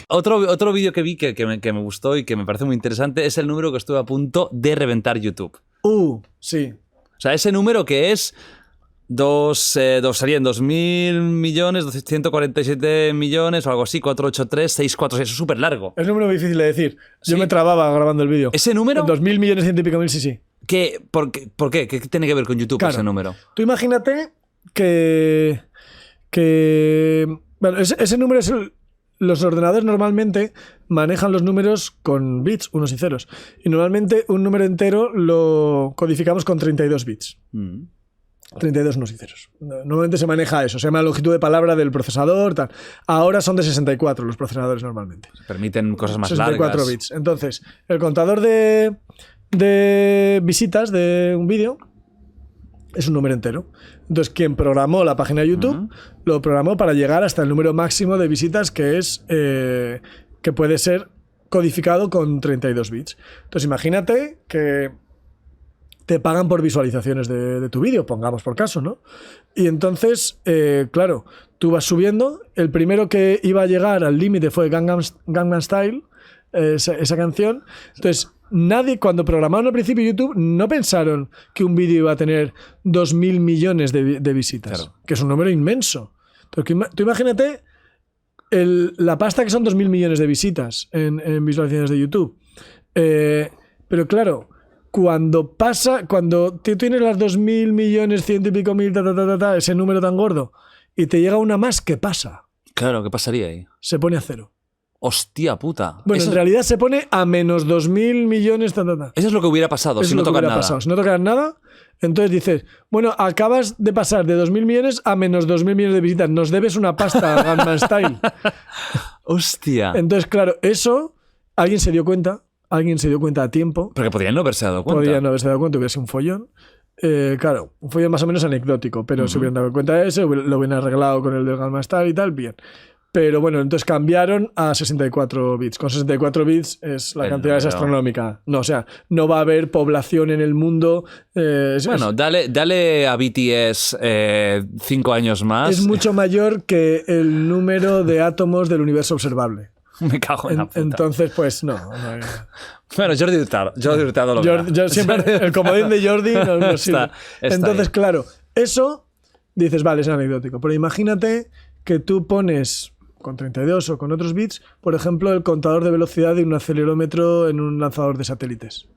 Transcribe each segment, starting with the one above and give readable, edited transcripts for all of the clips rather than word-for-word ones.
Otro vídeo que vi que me gustó y que me parece muy interesante es el número que estuve a punto de reventar YouTube. Sí. O sea, ese número que es serían 2.000 millones, 147 millones o algo así, 483, 646, eso es súper largo. Es un número difícil de decir. Yo Sí. me trababa grabando el vídeo. ¿Ese número? 2.000 millones, 100 y pico mil, sí. ¿Por qué? ¿Qué tiene que ver con YouTube Claro. ese número? Tú imagínate que bueno, ese número es los ordenadores normalmente manejan los números con bits, unos y ceros. Y normalmente un número entero lo codificamos con 32 bits. 32 unos y ceros. Normalmente se maneja eso, se llama longitud de palabra del procesador, tal. Ahora son de 64 los procesadores normalmente. Permiten cosas más 64 largas. bits. Entonces, el contador de visitas de un vídeo es un número entero. Entonces, quien programó la página de YouTube lo programó para llegar hasta el número máximo de visitas, que es que puede ser codificado con 32 bits. Entonces, imagínate que te pagan por visualizaciones de tu vídeo, pongamos por caso, ¿no? Y entonces, claro, tú vas subiendo. El primero que iba a llegar al límite fue Gangnam Style, esa canción. Entonces, nadie, cuando programaron al principio YouTube, no pensaron que un vídeo iba a tener 2.000 millones de visitas, Claro. que es un número inmenso. Entonces, tú imagínate la pasta que son 2.000 millones de visitas en visualizaciones de YouTube. Pero claro, cuando tú tienes las 2.000 millones, 100 y pico mil, ese número tan gordo, y te llega una más, ¿qué pasa? Claro, ¿qué pasaría ahí? Se pone a cero. Hostia puta. Bueno, Eso, en realidad se pone a menos 2.000 millones, eso es lo que hubiera pasado Eso si es no lo que tocan hubiera nada. pasado. Si no tocan nada, entonces dices, bueno, acabas de pasar de 2.000 millones a menos 2.000 millones de visitas. Nos debes una pasta a Gangnam Style. Hostia. Entonces, claro, eso alguien se dio cuenta a tiempo. Porque podrían no haberse dado cuenta. Podrían no haberse dado cuenta, hubiera sido un follón. Claro, un follón más o menos anecdótico, pero se hubieran dado cuenta de eso, lo hubieran arreglado con el del Gangnam Style y tal, bien. Pero bueno, entonces cambiaron a 64 bits. Con 64 bits la El cantidad es número. astronómica. No, o sea, no va a haber población en el mundo. Bueno, dale a BTS 5 años más. Es mucho mayor que el número de átomos del universo observable. Me cago en la puta. Entonces, pues no. Bueno, Jordi Hurtado lo verá. Yo siempre, el comodín de Jordi no sirve. Está Entonces, ahí. claro, eso dices, vale, es anecdótico. Pero imagínate que tú pones con 32 o con otros bits, por ejemplo, el contador de velocidad de un acelerómetro en un lanzador de satélites.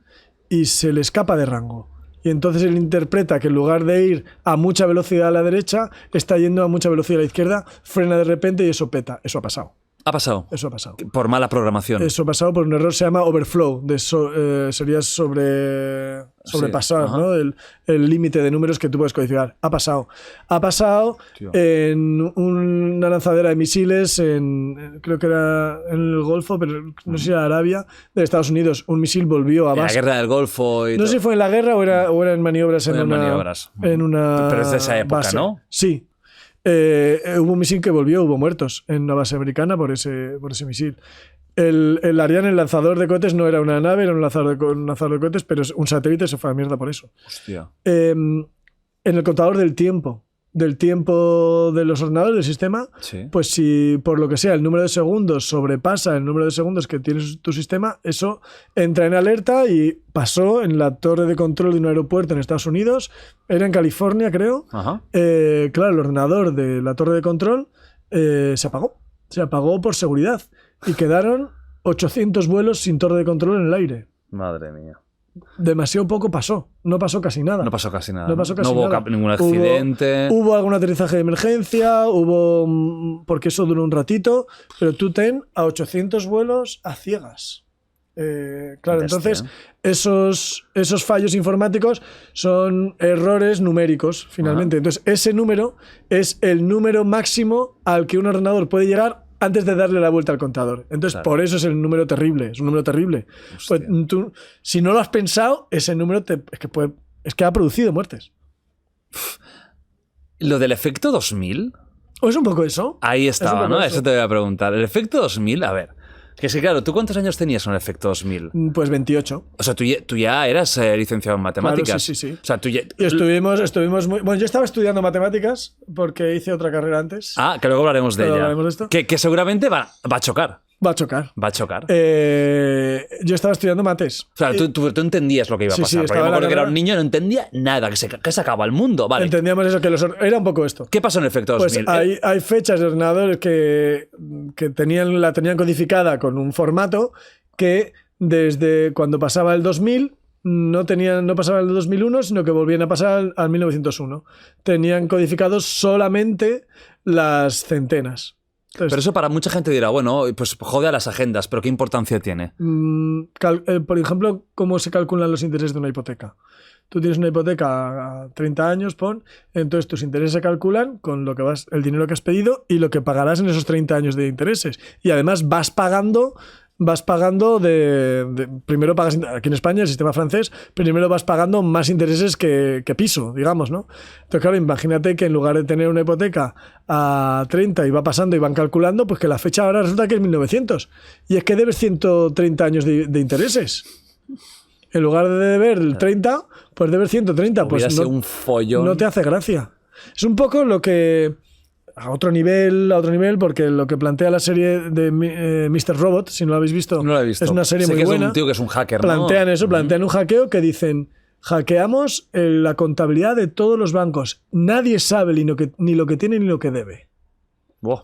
Y se le escapa de rango. Y entonces él interpreta que en lugar de ir a mucha velocidad a la derecha, está yendo a mucha velocidad a la izquierda, frena de repente y eso peta. Eso ha pasado. Ha pasado. Eso ha pasado. Por mala programación. Eso ha pasado por un error, se llama overflow, sería sobrepasar, Sí, ¿no? El límite de números que tú puedes codificar. Ha pasado. Ha pasado Tío. en una lanzadera de misiles, creo que era en el Golfo, pero no sé si era Arabia, de Estados Unidos. Un misil volvió a En la base. guerra del Golfo y No todo. sé si fue en la guerra o era en maniobras en En una. maniobras. En una Pero es de esa época, base. ¿no? Sí. Hubo un misil que volvió, hubo muertos en una base americana por ese misil. El Ariane, el lanzador de cohetes, no era una nave, era un lanzador de cohetes, pero un satélite se fue a la mierda por eso. Hostia. En el contador del tiempo de los ordenadores del sistema, Sí. pues si por lo que sea el número de segundos sobrepasa el número de segundos que tiene tu sistema, eso entra en alerta y pasó en la torre de control de un aeropuerto en Estados Unidos, era en California creo. Ajá. Claro, el ordenador de la torre de control se apagó por seguridad y quedaron 800 vuelos sin torre de control en el aire. Madre mía. Demasiado poco pasó, no pasó casi nada. No pasó casi nada. No pasó casi hubo nada. ningún accidente. Hubo algún aterrizaje de emergencia, porque eso duró un ratito, pero tú ten a 800 vuelos a ciegas. Claro, Bestia. entonces esos fallos informáticos son errores numéricos, finalmente. Ajá. Entonces ese número es el número máximo al que un ordenador puede llegar antes de darle la vuelta al contador. Entonces, Claro. por eso es el número terrible. Es un número terrible. Pues Hostia. tú, si no lo has pensado, ese número es que ha producido muertes. Lo del efecto 2000. ¿O es un poco eso? Ahí estaba, un poco ¿no? eso. Eso te voy a preguntar. El efecto 2000, a ver. Que sí, claro, ¿tú cuántos años tenías con el efecto 2000? Pues 28. O sea, tú ya eras licenciado en matemáticas. Claro, sí. O sea, tú ya... Y estuvimos muy... Bueno, yo estaba estudiando matemáticas porque hice otra carrera antes. Ah, que luego hablaremos de Luego ella. hablaremos de esto. Que seguramente va a chocar. Va a chocar. Va a chocar. Yo estaba estudiando mates. O sea, tú entendías lo que iba a Sí, pasar. sí, Porque yo estaba me en la acuerdo que era carrera. un niño y no entendía nada, que se acaba el mundo. Vale. Entendíamos eso, que era un poco esto. ¿Qué pasó en el efecto Pues 2000? hay fechas de ordenadores que la tenían codificada con un formato que desde cuando pasaba el 2000 no pasaba el 2001, sino que volvían a pasar al 1901. Tenían codificados solamente las centenas. Entonces, Pero eso para mucha gente dirá, bueno, pues jode a las agendas, pero ¿qué importancia tiene? por ejemplo, ¿cómo se calculan los intereses de una hipoteca? Tú tienes una hipoteca a 30 años, entonces tus intereses se calculan con el dinero que has pedido y lo que pagarás en esos 30 años de intereses. Y además vas pagando primero pagas, aquí en España, el sistema francés, primero vas pagando más intereses que piso, digamos, ¿no? Entonces, claro, imagínate que en lugar de tener una hipoteca a 30 y va pasando y van calculando, pues que la fecha ahora resulta que es 1900. Y es que debes 130 años de intereses. En lugar de deber el 30, pues debes 130. Pues Hubiera sido un follón. no te hace gracia. Es un poco lo que... A otro nivel, porque lo que plantea la serie de Mr. Robot, si no lo habéis visto, No lo he visto. es una serie Sé muy que buena. Es un tío que es un hacker, Plantean ¿no? eso, plantean un hackeo que dicen: hackeamos la contabilidad de todos los bancos. Nadie sabe ni lo que tiene ni lo que debe. Buah.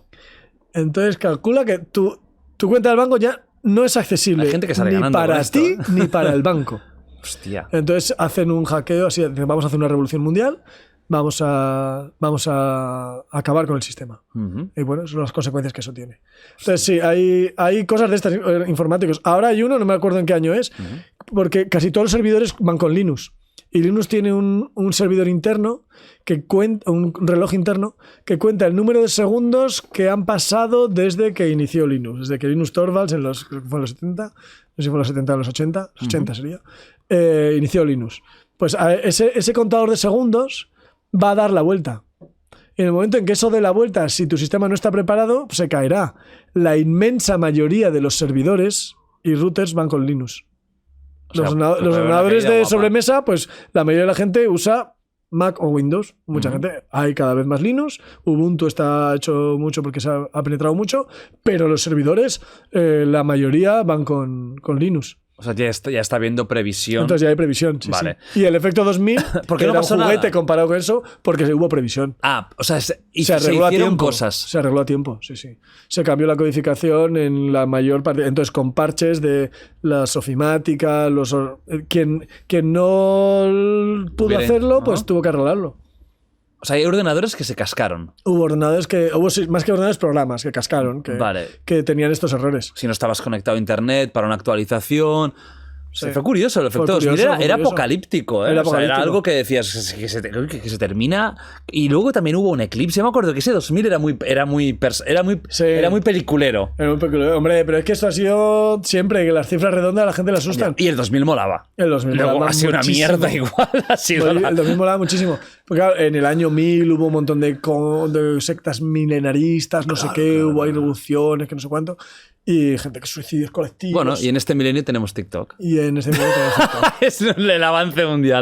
Entonces calcula que tu cuenta del banco ya no es accesible Hay gente que sale ni ganando para con esto, ti ni para el banco. Hostia. Entonces hacen un hackeo así, dicen, vamos a hacer una revolución mundial, vamos a acabar con el sistema. Ujú. Y bueno, son las consecuencias que eso tiene. Entonces sí, hay cosas de estas informáticos. Ahora hay uno, no me acuerdo en qué año es, porque casi todos los servidores van con Linux. Y Linux tiene un servidor interno que cuenta, un reloj interno que cuenta el número de segundos que han pasado desde que inició Linux. Desde que Linus Torvalds, creo que fue en los 70, no sé si fue en los 70 o en los 80, los 80 sería, inició Linux. Pues ese contador de segundos va a dar la vuelta. Y en el momento en que eso dé la vuelta, si tu sistema no está preparado, pues se caerá. La inmensa mayoría de los servidores y routers van con Linux. O sea, Los ordenadores de sobremesa, pues la mayoría de la gente usa Mac o Windows. Mucha gente. Hay cada vez más Linux. Ubuntu está hecho mucho porque se ha penetrado mucho. Pero los servidores, la mayoría van con Linux. O sea, ya está viendo previsión. Entonces ya hay previsión. Sí, Vale. sí. Y el efecto 2000, Porque que no era pasó un juguete nada. comparado con eso, porque hubo previsión. O sea, se arregló a hicieron tiempo. cosas. Se arregló a tiempo, sí. Se cambió la codificación en la mayor parte. Entonces, con parches de la sofimática, quien no pudo Bien, hacerlo, ¿no? pues tuvo que arreglarlo. O sea, hay ordenadores que se cascaron. Hubo más que ordenadores, programas que cascaron, Vale. que tenían estos errores. Si no estabas conectado a internet para una actualización. Sí. Fue curioso el efecto Fue 2000. curioso, Era fue curioso. apocalíptico, ¿eh? Era O sea, era apocalíptico. algo que decías que se termina. Y luego también hubo un eclipse. Yo me acuerdo que ese 2000 era muy Sí. peliculero. Era un peculiar. Hombre, pero es que esto ha sido siempre, que las cifras redondas a la gente le asustan. Y el 2000 molaba. El 2000 Luego molaba ha sido muchísimo. una mierda igual. Ha sido El 2000 molaba muchísimo. Porque claro, en el año 1000 hubo un montón de sectas milenaristas, no sé qué, hubo ahí revoluciones, que no sé cuánto, y gente que suicidios colectivos. Bueno, y en este milenio tenemos TikTok. Y en ese momento Es el avance mundial.